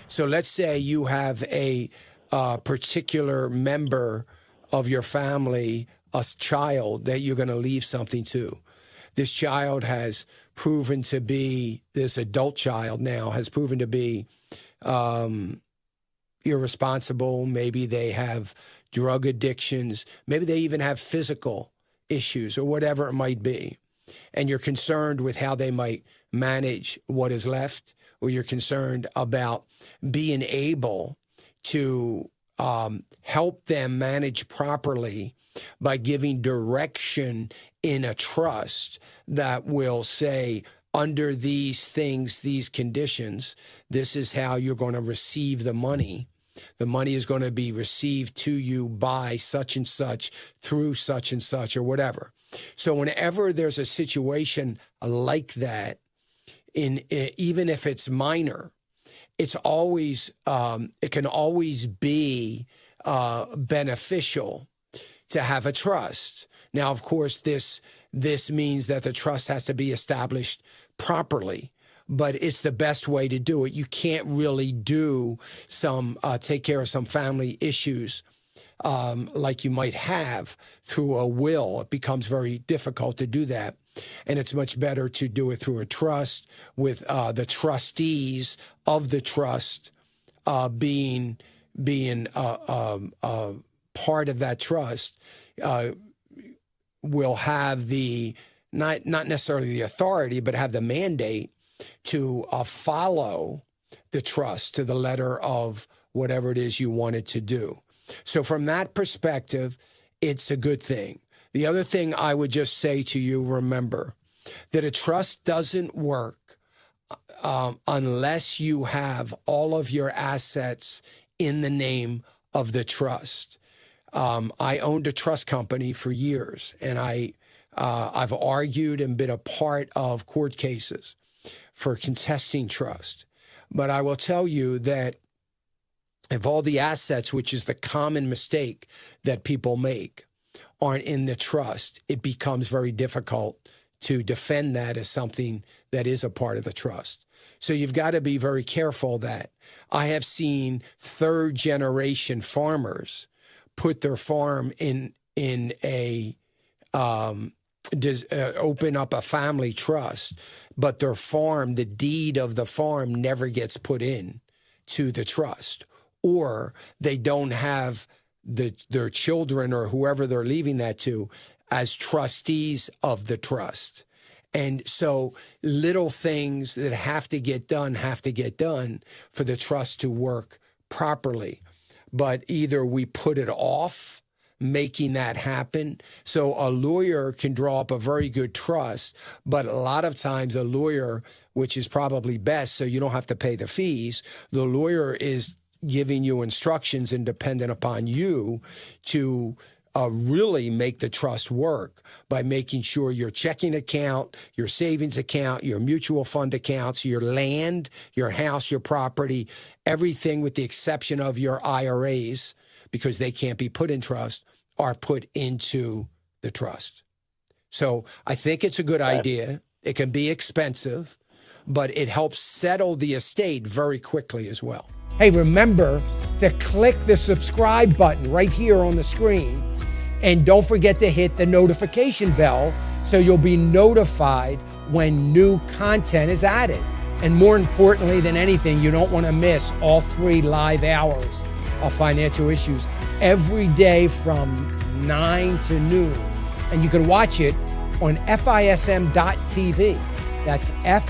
So let's say you have a particular member of your family, a child that you're going to leave something to. This child has proven to be, this adult child now has proven to be irresponsible. Maybe they have drug addictions. Maybe they even have physical issues or whatever it might be. And you're concerned with how they might manage what is left, or you're concerned about being able to help them manage properly by giving direction in a trust that will say, under these things, these conditions, this is how you're going to receive the money. The money is going to be received to you by such and such, through such and such, or whatever. So whenever there's a situation like that, even if it's minor, it's always it can always be beneficial to have a trust. Now, of course, this means that the trust has to be established properly, but it's the best way to do it. You can't really do take care of some family issues like you might have through a will. It becomes very difficult to do that. And it's much better to do it through a trust with the trustees of the trust being part of that trust will have the, not necessarily the authority, but have the mandate to follow the trust to the letter of whatever it is you wanted to do. So from that perspective, it's a good thing. The other thing I would just say to you, remember that a trust doesn't work unless you have all of your assets in the name of the trust. I owned a trust company for years, and I've argued and been a part of court cases for contesting trust. But I will tell you that if all the assets, which is the common mistake that people make, aren't in the trust, it becomes very difficult to defend that as something that is a part of the trust. So you've got to be very careful that I have seen third generation farmers put their farm in a open up a family trust, but their farm, the deed of the farm never gets put in to the trust, or they don't have their children or whoever they're leaving that to as trustees of the trust. And so little things that have to get done for the trust to work properly. But either we put it off making that happen. So a lawyer can draw up a very good trust, but a lot of times a lawyer, which is probably best so you don't have to pay the fees, the lawyer is giving you instructions and dependent upon you to really make the trust work by making sure your checking account, your savings account, your mutual fund accounts, your land, your house, your property, everything with the exception of your IRAs, because they can't be put in trust, are put into the trust. So I think it's a good idea. It can be expensive, but it helps settle the estate very quickly as well. Hey, remember to click the subscribe button right here on the screen. And don't forget to hit the notification bell so you'll be notified when new content is added. And more importantly than anything, you don't want to miss all 3 live hours of Financial Issues every day from 9 to noon. And you can watch it on FISM.tv. That's FISM.tv.